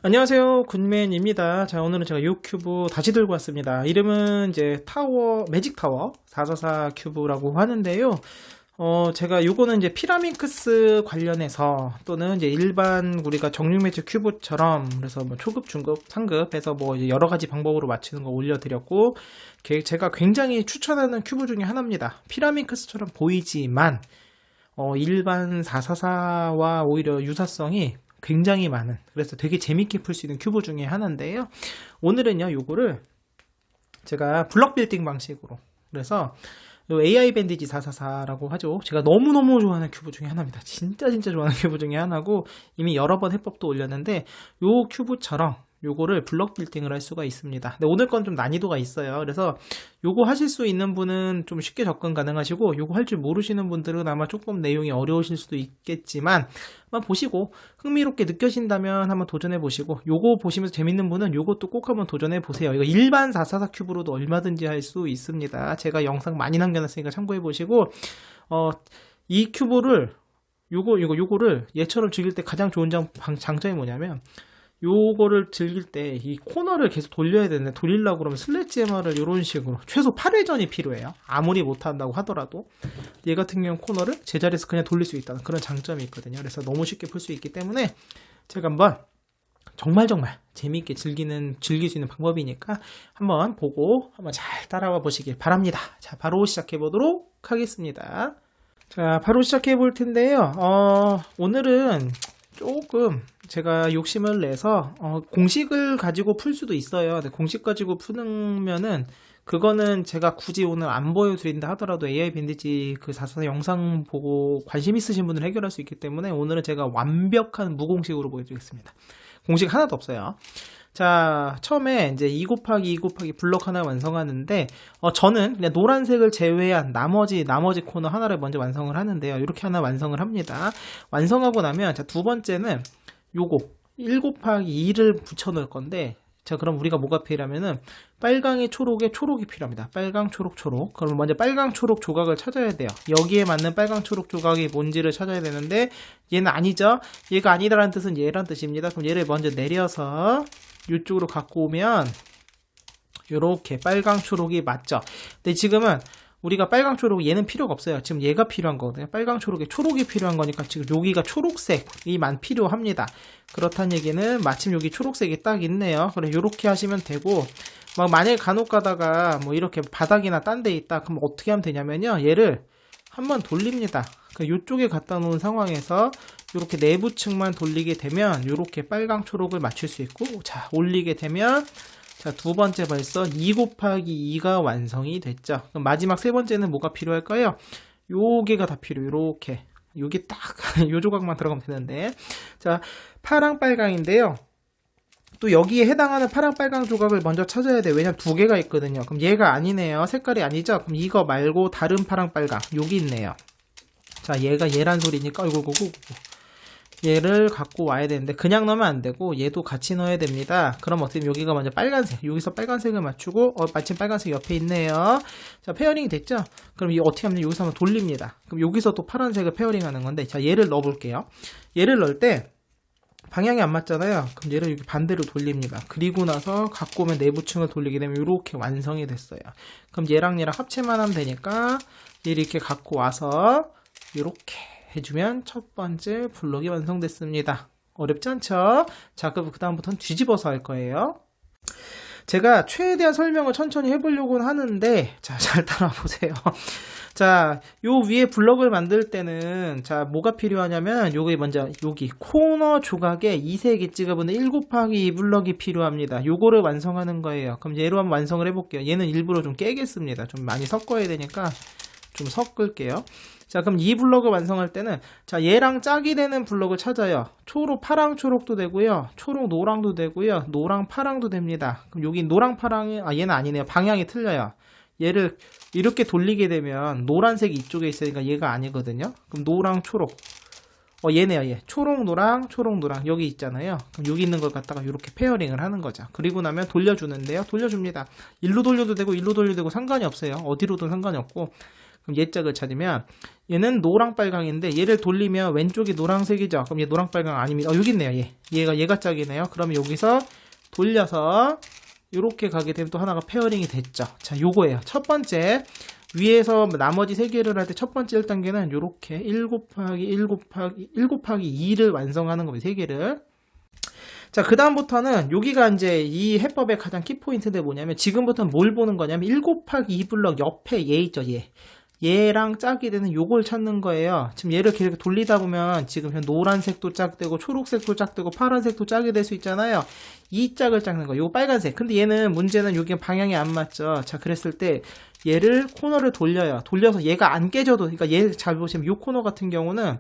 안녕하세요, 굿맨입니다. 자, 오늘은 제가 이 큐브 다시 들고 왔습니다. 이름은 이제 매직 타워 444 큐브라고 하는데요. 제가 요거는 이제 피라민크스 관련해서 또는 이제 일반 우리가 정육 매직 큐브처럼 그래서 뭐 초급, 중급, 상급 해서 뭐 이제 여러 가지 방법으로 맞추는 거 올려드렸고, 제가 굉장히 추천하는 큐브 중에 하나입니다. 피라민크스처럼 보이지만, 일반 444와 오히려 유사성이 굉장히 많은, 그래서 되게 재밌게 풀 수 있는 큐브 중에 하나인데요. 오늘은요, 요거를 제가 블럭 빌딩 방식으로, 그래서 AI 밴디지 444라고 하죠. 제가 너무너무 좋아하는 큐브 중에 하나입니다. 진짜 좋아하는 큐브 중에 하나고, 이미 여러 번 해법도 올렸는데, 요 큐브처럼 요거를 블럭 빌딩을 할 수가 있습니다. 근데 오늘 건 좀 난이도가 있어요. 그래서 요거 하실 수 있는 분은 좀 쉽게 접근 가능하시고, 요거 할 줄 모르시는 분들은 아마 조금 내용이 어려우실 수도 있겠지만, 한번 보시고 흥미롭게 느껴진다면 한번 도전해 보시고, 요거 보시면서 재밌는 분은 요것도 꼭 한번 도전해 보세요. 이거 일반 444 큐브로도 얼마든지 할 수 있습니다. 제가 영상 많이 남겨놨으니까 참고해 보시고, 이 큐브를 요거를 얘처럼 즐길 때 가장 좋은 장점이 뭐냐면, 요거를 즐길 때 이 코너를 계속 돌려야 되는데, 돌리려고 그러면 슬래지해머를 이런 식으로 최소 8회전이 필요해요. 아무리 못한다고 하더라도 얘 같은 경우 코너를 제자리에서 그냥 돌릴 수 있다는 그런 장점이 있거든요. 그래서 너무 쉽게 풀 수 있기 때문에 제가 한번 정말 재미있게 즐길 수 있는 방법이니까 한번 보고 한번 잘 따라와 보시길 바랍니다. 자, 바로 시작해 보도록 하겠습니다. 자, 바로 시작해 볼 텐데요. 오늘은 조금 제가 욕심을 내서 공식을 가지고 풀 수도 있어요. 근데 공식 가지고 푸면은 그거는 제가 굳이 오늘 안 보여드린다 하더라도 AI 밴디지 그 444 영상 보고 관심 있으신 분은 해결할 수 있기 때문에 오늘은 제가 완벽한 무공식으로 보여드리겠습니다. 공식 하나도 없어요. 자, 처음에 이제 2 곱하기 2 곱하기 블럭 하나 완성하는데, 저는 그냥 노란색을 제외한 나머지 코너 하나를 먼저 완성을 하는데요. 이렇게 하나 완성을 합니다. 완성하고 나면, 자, 두 번째는 요거 1 곱하기 2를 붙여 넣을 건데, 자, 그럼 우리가 뭐가 필요하면은 빨강에 초록에 초록이 필요합니다. 빨강, 초록, 초록. 그럼 먼저 빨강, 초록 조각을 찾아야 돼요. 여기에 맞는 빨강, 초록 조각이 뭔지를 찾아야 되는데, 얘는 아니죠. 얘가 아니다라는 뜻은 얘란 뜻입니다. 그럼 얘를 먼저 내려서 이쪽으로 갖고 오면 요렇게 빨강, 초록이 맞죠. 근데 지금은 우리가 빨강, 초록 얘는 필요가 없어요. 지금 얘가 필요한 거거든요. 빨강, 초록에 초록이 필요한 거니까 지금 여기가 초록색이만 필요합니다. 그렇다는 얘기는 마침 여기 초록색이 딱 있네요. 그래, 요렇게 하시면 되고, 막 만약에 간혹 가다가 뭐 이렇게 바닥이나 딴 데 있다 그럼 어떻게 하면 되냐면요, 얘를 한번 돌립니다. 요쪽에 갖다 놓은 상황에서 이렇게 내부층만 돌리게 되면 이렇게 빨강, 초록을 맞출 수 있고, 자, 올리게 되면, 자, 두 번째 벌써 2 곱하기 2가 완성이 됐죠. 그럼 마지막 세 번째는 뭐가 필요할까요? 요게가 다 필요해요. 요렇게. 요게 딱, 요 조각만 들어가면 되는데. 자, 파랑, 빨강인데요. 또 여기에 해당하는 파랑, 빨강 조각을 먼저 찾아야 돼요. 왜냐면 두 개가 있거든요. 그럼 얘가 아니네요. 색깔이 아니죠? 그럼 이거 말고 다른 파랑, 빨강. 여기 있네요. 자, 얘가 얘란 소리니까, 얘를 갖고 와야 되는데, 그냥 넣으면 안 되고, 얘도 같이 넣어야 됩니다. 그럼 어떻게 여기가 먼저 빨간색, 여기서 빨간색을 맞추고, 마침 빨간색 옆에 있네요. 자, 페어링이 됐죠? 그럼 이거 어떻게 하면 여기서 한번 돌립니다. 그럼 여기서 또 파란색을 페어링 하는 건데, 자, 얘를 넣어 볼게요. 얘를 넣을 때, 방향이 안 맞잖아요. 그럼 얘를 여기 반대로 돌립니다. 그리고 나서 갖고 오면 내부층을 돌리게 되면 이렇게 완성이 됐어요. 그럼 얘랑 합체만 하면 되니까, 얘를 이렇게 갖고 와서, 이렇게 해주면 첫 번째 블럭이 완성됐습니다. 어렵지 않죠? 자, 그럼 그 다음부터는 뒤집어서 할 거예요. 제가 최대한 설명을 천천히 해보려고 하는데, 자, 잘 따라보세요. 자, 요 위에 블럭을 만들 때는, 자, 뭐가 필요하냐면, 요게 먼저, 여기 코너 조각에 이색이 찍어보는 1 곱하기 2 블럭이 필요합니다. 요거를 완성하는 거예요. 그럼 얘로 한번 완성을 해볼게요. 얘는 일부러 좀 깨겠습니다. 좀 많이 섞어야 되니까 좀 섞을게요. 자, 그럼 이 블럭을 완성할 때는, 자, 얘랑 짝이 되는 블럭을 찾아요. 파랑, 초록도 되고요. 초록, 노랑도 되고요. 노랑, 파랑도 됩니다. 그럼 여기 노랑, 파랑이, 얘는 아니네요. 방향이 틀려요. 얘를 이렇게 돌리게 되면 노란색이 이쪽에 있으니까 얘가 아니거든요. 그럼 노랑, 초록. 얘네요, 얘. 초록, 노랑, 초록, 노랑. 여기 있잖아요. 그럼 여기 있는 걸 갖다가 이렇게 페어링을 하는 거죠. 그리고 나면 돌려주는데요. 돌려줍니다. 일로 돌려도 되고, 일로 돌려도 되고 상관이 없어요. 어디로든 상관이 없고. 그럼 얘 짝을 찾으면 얘는 노랑 빨강인데 얘를 돌리면 왼쪽이 노랑색이죠. 그럼 얘 노랑 빨강 아닙니다. 여기 있네요. 얘가 짝이네요. 그러면 여기서 돌려서 이렇게 가게 되면 또 하나가 페어링이 됐죠. 자, 요거예요. 첫 번째 위에서 나머지 세 개를 할 때 첫 번째 1단계는 요렇게 1 곱하기 1 곱하기 2를 완성하는 겁니다. 세 개를. 자, 그 다음부터는 여기가 이제 이 해법의 가장 키포인트인데 뭐냐면 지금부터는 뭘 보는 거냐면 1 곱하기 2 블럭 옆에 얘 있죠. 얘랑 짝이 되는 요걸 찾는 거예요. 지금 얘를 이렇게 돌리다 보면 지금 노란색도 짝되고 초록색도 짝되고 파란색도 짝이 될 수 있잖아요. 이 짝을 짝는 거예요. 요거 빨간색. 근데 얘는 문제는 여기 방향이 안 맞죠. 자, 그랬을 때 얘를 코너를 돌려요. 돌려서 얘가 안 깨져도, 그러니까 얘 잘 보시면 요 코너 같은 경우는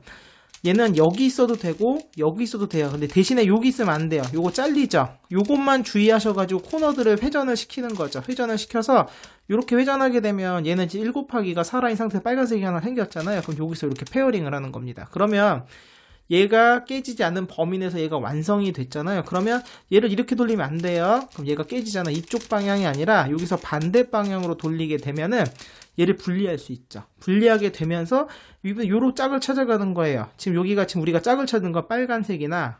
얘는 여기 있어도 되고 여기 있어도 돼요. 근데 대신에 여기 있으면 안 돼요. 요거 잘리죠. 요것만 주의하셔가지고 코너들을 회전을 시키는 거죠. 회전을 시켜서 이렇게 회전하게 되면 얘는 이제 1 곱하기가 살아있는 상태에서 빨간색이 하나 생겼잖아요. 그럼 여기서 이렇게 페어링을 하는 겁니다. 그러면 얘가 깨지지 않는 범위 내에서 얘가 완성이 됐잖아요. 그러면 얘를 이렇게 돌리면 안 돼요. 그럼 얘가 깨지잖아. 이쪽 방향이 아니라 여기서 반대 방향으로 돌리게 되면은 얘를 분리할 수 있죠. 분리하게 되면서 요로 짝을 찾아가는 거예요. 지금 여기가 지금 우리가 짝을 찾는 건 빨간색이나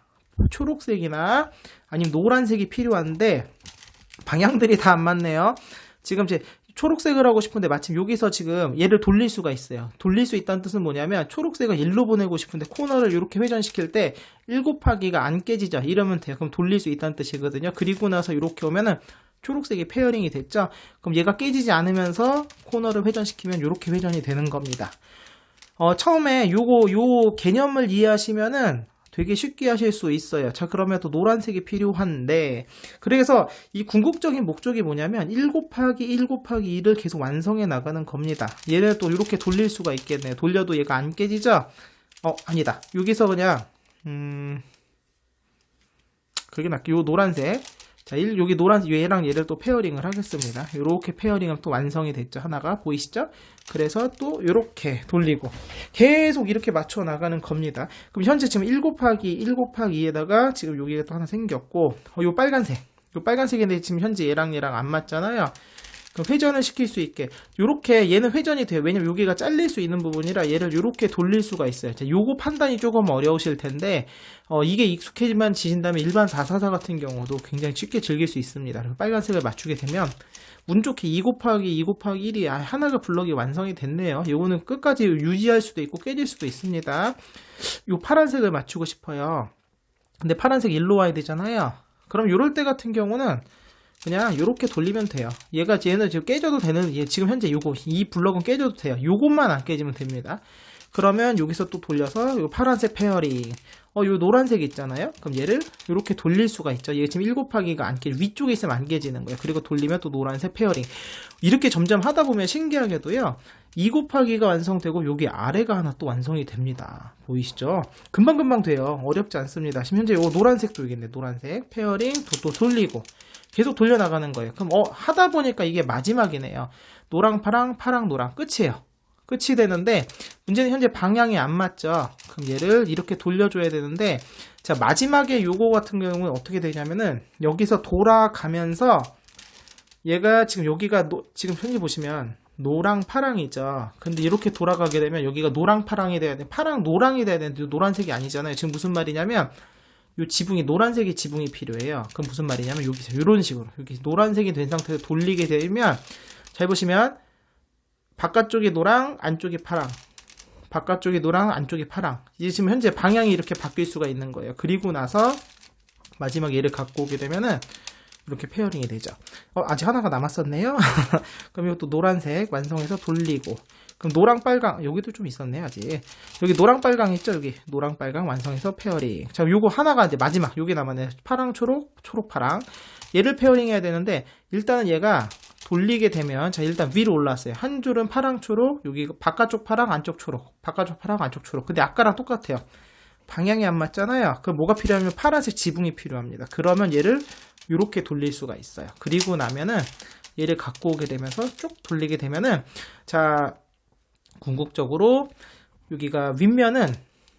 초록색이나 아니면 노란색이 필요한데 방향들이 다 안 맞네요. 지금 이제 초록색을 하고 싶은데 마침 여기서 지금 얘를 돌릴 수가 있어요. 돌릴 수 있다는 뜻은 뭐냐면 초록색을 1로 보내고 싶은데 코너를 이렇게 회전시킬 때 1 곱하기가 안 깨지죠. 이러면 돼요. 그럼 돌릴 수 있다는 뜻이거든요. 그리고 나서 이렇게 오면은 초록색이 페어링이 됐죠. 그럼 얘가 깨지지 않으면서 코너를 회전시키면 이렇게 회전이 되는 겁니다. 처음에 요 개념을 이해하시면은 되게 쉽게 하실 수 있어요. 자, 그러면 또 노란색이 필요한데, 그래서 이 궁극적인 목적이 뭐냐면 1 곱하기 1 곱하기 2를 계속 완성해 나가는 겁니다. 얘를 또 이렇게 돌릴 수가 있겠네요. 돌려도 얘가 안 깨지죠? 아니다. 여기서 그냥 그게 낫게 요 노란색. 자, 여기 노란색 얘랑 얘를 또 페어링을 하겠습니다. 이렇게 페어링은 또 완성이 됐죠. 하나가 보이시죠? 그래서 또 이렇게 돌리고 계속 이렇게 맞춰 나가는 겁니다. 그럼 현재 지금 1 곱하기 1 곱하기 2에다가 지금 여기가 또 하나 생겼고, 요 빨간색인데 지금 현재 얘랑 안 맞잖아요. 그럼 회전을 시킬 수 있게 요렇게 얘는 회전이 돼요. 왜냐면 여기가 잘릴 수 있는 부분이라 얘를 요렇게 돌릴 수가 있어요. 자, 요거 판단이 조금 어려우실 텐데 이게 익숙해지만 지신다면 일반 444 같은 경우도 굉장히 쉽게 즐길 수 있습니다. 그리고 빨간색을 맞추게 되면 운 좋게 2 곱하기 2 곱하기 1이 하나가 블럭이 완성이 됐네요. 요거는 끝까지 유지할 수도 있고 깨질 수도 있습니다. 요 파란색을 맞추고 싶어요. 근데 파란색 일로 와야 되잖아요. 그럼 요럴 때 같은 경우는 그냥 이렇게 돌리면 돼요. 얘는 지금 깨져도 되는, 지금 현재 이 블럭은 깨져도 돼요. 요것만 안 깨지면 됩니다. 그러면 여기서 또 돌려서 요 파란색 페어링, 요 노란색 있잖아요. 그럼 얘를 이렇게 돌릴 수가 있죠. 얘 지금 1 곱하기가 안 깨, 위쪽에 있으면 안 깨지는 거예요. 그리고 돌리면 또 노란색 페어링. 이렇게 점점 하다 보면 신기하게도요. 2 곱하기가 완성되고 여기 아래가 하나 또 완성이 됩니다. 보이시죠? 금방금방 돼요. 어렵지 않습니다. 지금 현재 요 노란색도 있겠네. 노란색 페어링 또 돌리고 계속 돌려나가는 거예요. 그럼 하다 보니까 이게 마지막이네요. 노랑 파랑 파랑 노랑 끝이에요. 끝이 되는데 문제는 현재 방향이 안 맞죠. 그럼 얘를 이렇게 돌려줘야 되는데, 자, 마지막에 요거 같은 경우는 어떻게 되냐면은 여기서 돌아가면서 얘가 지금 여기가 지금 현재 보시면 노랑 파랑이죠. 근데 이렇게 돌아가게 되면 여기가 노랑 파랑이 돼야 돼. 파랑 노랑이 돼야 되는데 노란색이 아니잖아요. 지금 무슨 말이냐면 요 지붕이 노란색의 지붕이 필요해요. 그럼 무슨 말이냐면 여기서 이런 식으로 여기 노란색이 된 상태에서 돌리게 되면, 잘 보시면 바깥쪽이 노랑, 안쪽이 파랑, 바깥쪽이 노랑, 안쪽이 파랑. 이제 지금 현재 방향이 이렇게 바뀔 수가 있는 거예요. 그리고 나서 마지막 얘를 갖고 오게 되면은 이렇게 페어링이 되죠. 아직 하나가 남았었네요. 그럼 이것도 노란색 완성해서 돌리고, 그럼 노랑 빨강, 여기도 좀 있었네요. 아직 여기 노랑 빨강 있죠. 여기 노랑 빨강 완성해서 페어링. 자, 요거 하나가 이제 마지막 요게 남았네요. 파랑 초록, 초록 파랑. 얘를 페어링 해야 되는데 일단은 얘가 돌리게 되면, 자, 일단 위로 올라왔어요. 한 줄은 파랑 초록, 여기 바깥쪽 파랑, 안쪽 초록, 바깥쪽 파랑, 안쪽 초록. 근데 아까랑 똑같아요. 방향이 안 맞잖아요. 그럼 뭐가 필요하면 파란색 지붕이 필요합니다. 그러면 얘를 이렇게 돌릴 수가 있어요. 그리고 나면은 얘를 갖고 오게 되면서 쭉 돌리게 되면은, 자, 궁극적으로 여기가 윗면은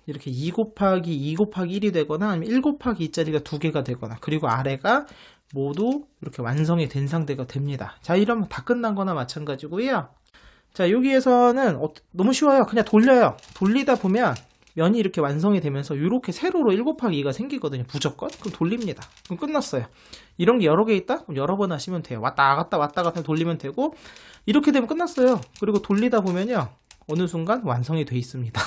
이렇게 2 곱하기 2 곱하기 1이 되거나 아니면 1 곱하기 2짜리가 2개가 되거나, 그리고 아래가 모두 이렇게 완성이 된 상태가 됩니다. 자, 이러면 다 끝난 거나 마찬가지고요. 자, 여기에서는 너무 쉬워요. 그냥 돌려요. 돌리다 보면 면이 이렇게 완성이 되면서 이렇게 세로로 1 곱하기 2가 생기거든요. 무조건. 그럼 돌립니다. 그럼 끝났어요. 이런 게 여러 개 있다? 그럼 여러 번 하시면 돼요. 왔다 갔다 돌리면 되고, 이렇게 되면 끝났어요. 그리고 돌리다 보면요, 어느 순간 완성이 돼 있습니다.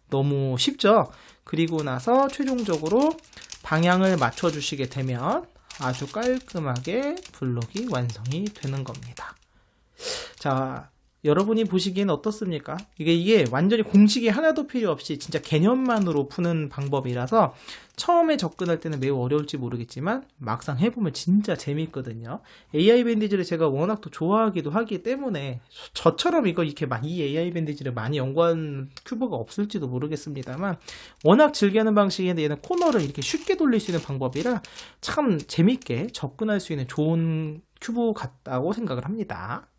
너무 쉽죠? 그리고 나서 최종적으로 방향을 맞춰 주시게 되면 아주 깔끔하게 블록이 완성이 되는 겁니다. 자, 여러분이 보시기엔 어떻습니까? 이게 완전히 공식이 하나도 필요 없이 진짜 개념만으로 푸는 방법이라서 처음에 접근할 때는 매우 어려울지 모르겠지만 막상 해보면 진짜 재밌거든요. AI 밴디지를 제가 워낙 또 좋아하기도 하기 때문에 저처럼 이렇게 이 AI 밴디지를 많이 연구한 큐버가 없을지도 모르겠습니다만 워낙 즐겨하는 방식인데 얘는 코너를 이렇게 쉽게 돌릴 수 있는 방법이라 참 재밌게 접근할 수 있는 좋은 큐브 같다고 생각을 합니다.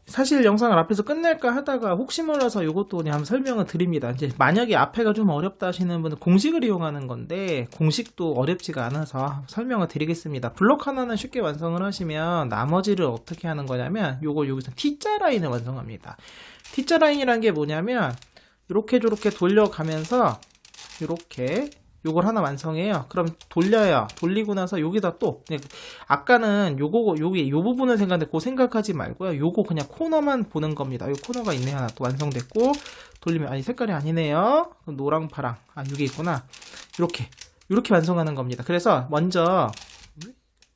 사실 영상을 앞에서 끝낼까 하다가 혹시 몰라서 이것도 그냥 한번 설명을 드립니다. 이제 만약에 앞에가 좀 어렵다 하시는 분은 공식을 이용하는 건데 공식도 어렵지가 않아서 설명을 드리겠습니다. 블록 하나는 쉽게 완성을 하시면 나머지를 어떻게 하는 거냐면 여기서 T자 라인을 완성합니다. T자 라인이란 게 뭐냐면 이렇게 저렇게 돌려가면서 이렇게 요걸 하나 완성해요. 그럼 돌려요. 돌리고 나서 여기다 또 아까는 여기 요 부분을 생각했는데 그거 생각하지 말고요. 요거 그냥 코너만 보는 겁니다. 요 코너가 있네. 하나 또 완성됐고 돌리면 아니 색깔이 아니네요. 노랑 파랑 이게 있구나. 이렇게 완성하는 겁니다. 그래서 먼저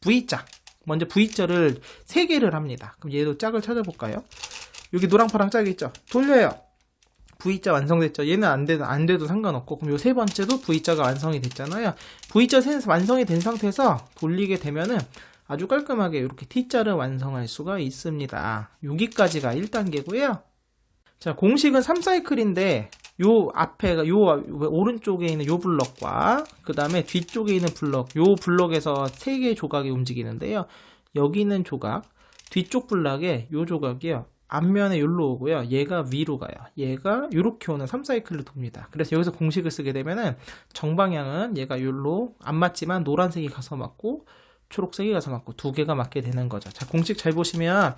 V자를 3개를 합니다. 그럼 얘도 짝을 찾아볼까요? 여기 노랑 파랑 짝이 있죠. 돌려요. V자 완성됐죠. 얘는 안 돼도 상관없고, 그럼 요 세 번째도 V자가 완성이 됐잖아요. V자 완성이 된 상태에서 돌리게 되면은 아주 깔끔하게 이렇게 T자를 완성할 수가 있습니다. 여기까지가 1단계고요. 자, 공식은 3사이클인데 요 앞에가 요 오른쪽에 있는 요 블럭과 그 다음에 뒤쪽에 있는 블럭, 요 블럭에서 3개의 조각이 움직이는데요. 여기 있는 조각, 뒤쪽 블럭에 요 조각이요. 앞면에 여기로 오고요. 얘가 위로 가요. 얘가 이렇게 오는 3사이클로 돕니다. 그래서 여기서 공식을 쓰게 되면은 정방향은 얘가 여기로 안 맞지만 노란색이 가서 맞고 초록색이 가서 맞고 2개가 맞게 되는 거죠. 자, 공식 잘 보시면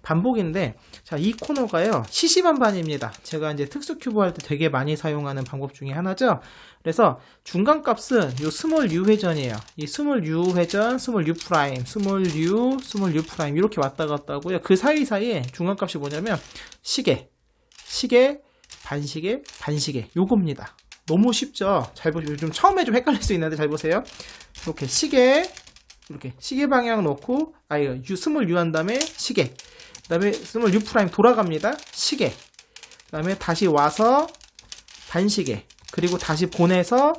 반복인데, 자, 이 코너가요, 시시반반입니다. 제가 이제 특수 큐브 할 때 되게 많이 사용하는 방법 중에 하나죠. 그래서 중간 값은 요 스몰 u 회전이에요. 이 스몰 u 회전, 스몰 u 프라임, 스몰 u 프라임 이렇게 왔다 갔다 하고요. 그 사이사이에 중간 값이 뭐냐면 시계, 반시계 요겁니다. 너무 쉽죠? 잘 보시면 좀 처음에 좀 헷갈릴 수 있는데 잘 보세요. 이렇게 시계 방향 놓고 스몰 u 한 다음에 시계, 그 다음에 스몰 u 프라임 돌아갑니다. 시계, 그 다음에 다시 와서 반시계, 그리고 다시 보내서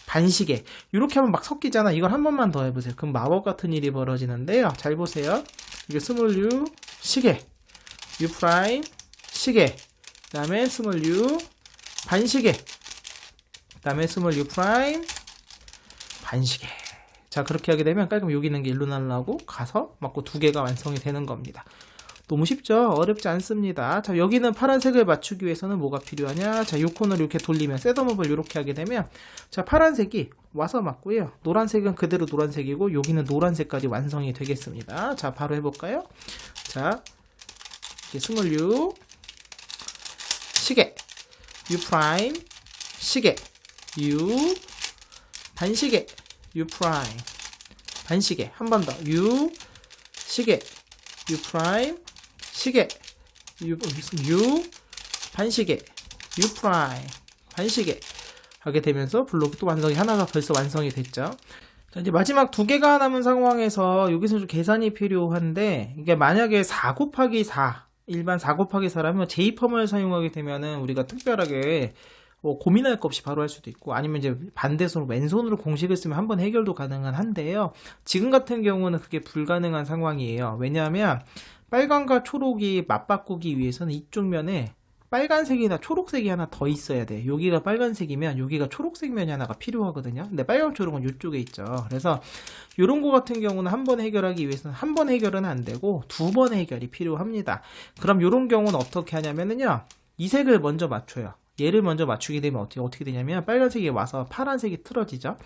반시계. 이렇게 하면 막 섞이잖아. 이걸 한 번만 더 해보세요. 그럼 마법 같은 일이 벌어지는데요. 잘 보세요. 이게 스몰 u 시계, u 프라임 시계, 그 다음에 스몰 u 반시계, 그 다음에 스몰 u 프라임 반시계. 자, 그렇게 하게 되면 깔끔 여기 있는 게 일로 날라오고 가서 맞고 2개가 완성이 되는 겁니다. 너무 쉽죠? 어렵지 않습니다. 자, 여기는 파란색을 맞추기 위해서는 뭐가 필요하냐? 자, 요 코너를 이렇게 돌리면 셋업을 이렇게 하게 되면, 자, 파란색이 와서 맞고요. 노란색은 그대로 노란색이고 여기는 노란색까지 완성이 되겠습니다. 자, 바로 해볼까요? 자, 이렇게 스몰 u 시계, u 프라임 시계, u 반시계, u 프라임 반시계, 한 번 더 u 시계, u 프라임 시계, u 반시계, u 프라임 반시계 하게 되면서 블록이 또 하나가 벌써 완성이 됐죠. 자, 이제 마지막 2개가 남은 상황에서 여기서 좀 계산이 필요한데, 이게 만약에 4 곱하기 4 일반 4 곱하기 4라면 제이펌을 사용하게 되면은 우리가 특별하게 고민할 것 없이 바로 할 수도 있고, 아니면 이제 반대손으로 왼손으로 공식을 쓰면 한번 해결도 가능은 한데요. 지금 같은 경우는 그게 불가능한 상황이에요. 왜냐하면 빨간과 초록이 맞바꾸기 위해서는 이쪽 면에 빨간색이나 초록색이 하나 더 있어야 돼. 여기가 빨간색이면 여기가 초록색 면이 하나가 필요하거든요. 근데 빨간 초록은 이쪽에 있죠. 그래서 이런 거 같은 경우는 한 번 해결하기 위해서는 한 번 해결은 안 되고 2번 해결이 필요합니다. 그럼 이런 경우는 어떻게 하냐면요, 이 색을 먼저 맞춰요. 얘를 먼저 맞추게 되면 어떻게 되냐면 빨간색이 와서 파란색이 틀어지죠.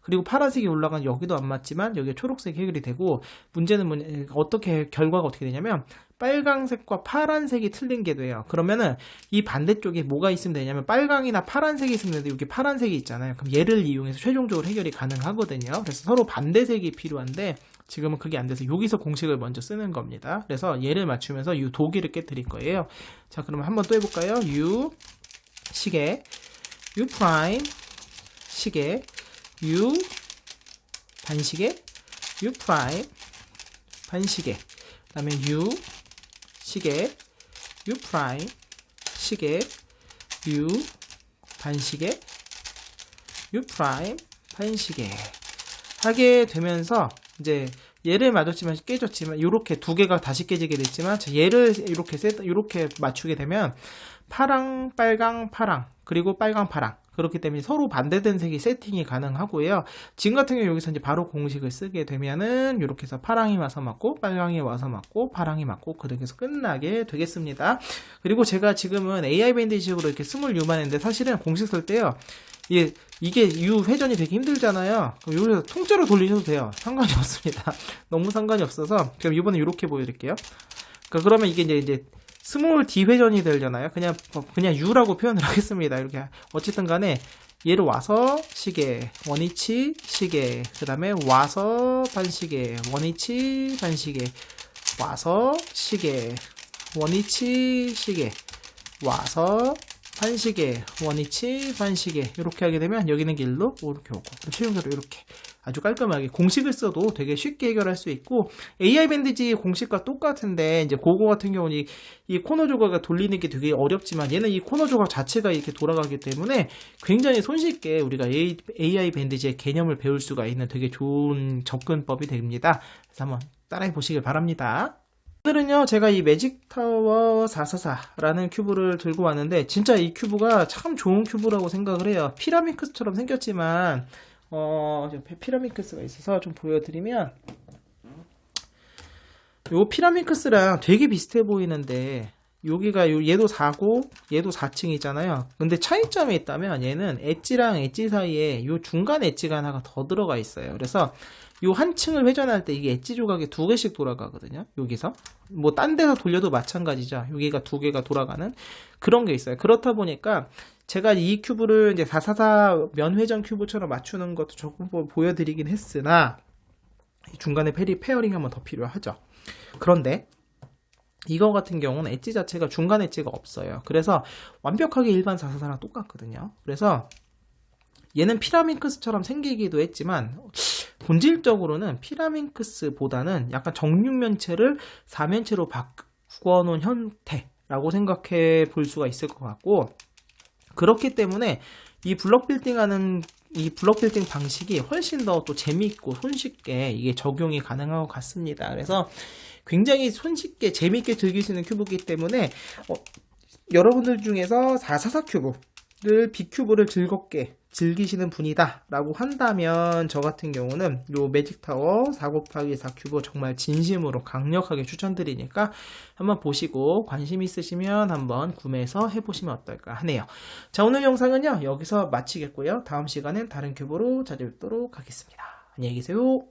그리고 파란색이 올라간 여기도 안 맞지만 여기 초록색이 해결이 되고, 문제는 어떻게 결과가 어떻게 되냐면 빨강색과 파란색이 틀린 게 돼요. 그러면은 이 반대쪽에 뭐가 있으면 되냐면 빨강이나 파란색이 있으면 되는데 여기 파란색이 있잖아요. 그럼 얘를 이용해서 최종적으로 해결이 가능하거든요. 그래서 서로 반대색이 필요한데 지금은 그게 안 돼서 여기서 공식을 먼저 쓰는 겁니다. 그래서 얘를 맞추면서 이 도기를 깨뜨릴 거예요. 자, 그러면 한번 또 해볼까요? U 시계, U 프라임 시계, U 반시계, U 프라임 반시계, 그 다음에 U 시계, U 프라임 시계, U 반시계, U 프라임 반시계 하게 되면서 이제 얘를 맞았지만 깨졌지만 이렇게 두 개가 다시 깨지게 됐지만, 얘를 이렇게 맞추게 되면 파랑, 빨강, 파랑, 그리고 빨강, 파랑, 그렇기 때문에 서로 반대된 색이 세팅이 가능하고요. 지금 같은 경우 여기서 이제 바로 공식을 쓰게 되면은 이렇게 해서 파랑이 와서 맞고 빨강이 와서 맞고 파랑이 맞고 그렇게 해서 끝나게 되겠습니다. 그리고 제가 지금은 AI 밴드식으로 이렇게 20U만 했는데 사실은 공식 쓸 때요, 이게 U 회전이 되게 힘들잖아요. 여기서 통째로 돌리셔도 돼요. 상관이 없습니다. 너무 상관이 없어서 그럼 이번에 이렇게 보여드릴게요. 그러면 이게 이제 스몰 D 회전이 되잖아요. 그냥 U라고 표현을 하겠습니다. 이렇게 어쨌든 간에 얘를 와서 시계, 원위치 시계, 그 다음에 와서 반시계, 원위치 반시계, 와서 시계, 원위치 시계, 와서 반시계, 원위치 반시계, 이렇게 하게 되면 여기는 길로 이렇게 오고, 최종적으로 이렇게 아주 깔끔하게 공식을 써도 되게 쉽게 해결할 수 있고, AI 밴드지 공식과 똑같은데 이제 그거 같은 경우는 이 코너 조각을 돌리는 게 되게 어렵지만 얘는 이 코너 조각 자체가 이렇게 돌아가기 때문에 굉장히 손쉽게 우리가 AI 밴드지의 개념을 배울 수가 있는 되게 좋은 접근법이 됩니다. 그래서 한번 따라해 보시길 바랍니다. 오늘은요, 제가 이 매직타워 444라는 큐브를 들고 왔는데 진짜 이 큐브가 참 좋은 큐브라고 생각을 해요. 피라미크스처럼 생겼지만 옆에 피라미크스가 있어서 좀 보여드리면, 요 피라미크스랑 되게 비슷해 보이는데 여기가 얘도 4고 얘도 4층이잖아요. 근데 차이점이 있다면 얘는 엣지랑 엣지 사이에 요 중간 엣지가 하나가 더 들어가 있어요. 그래서 요 한 층을 회전할 때 이게 엣지 조각이 두 개씩 돌아가거든요. 여기서 뭐 딴 데서 돌려도 마찬가지죠. 여기가 두 개가 돌아가는 그런 게 있어요. 그렇다 보니까 제가 이 큐브를 이제 444 면회전 큐브처럼 맞추는 것도 조금 보여드리긴 했으나 중간에 페어링이 한번 더 필요하죠. 그런데 이거 같은 경우는 엣지 자체가 중간 엣지가 없어요. 그래서 완벽하게 일반 444랑 똑같거든요. 그래서 얘는 피라밍크스처럼 생기기도 했지만 본질적으로는 피라밍크스보다는 약간 정육면체를 4면체로 바꿔놓은 형태라고 생각해 볼 수가 있을 것 같고, 그렇기 때문에 이 블럭 빌딩 방식이 훨씬 더 또 재미있고 손쉽게 이게 적용이 가능한 것 같습니다. 그래서 굉장히 손쉽게 재미있게 즐길 수 있는 큐브이기 때문에 여러분들 중에서 444 큐브를 B큐브를 즐겁게 즐기시는 분이다 라고 한다면 저 같은 경우는 요 매직타워 4곱하기4 큐브 정말 진심으로 강력하게 추천드리니까 한번 보시고 관심 있으시면 한번 구매해서 해보시면 어떨까 하네요. 자, 오늘 영상은요 여기서 마치겠고요. 다음 시간엔 다른 큐브로 찾아뵙도록 하겠습니다. 안녕히 계세요.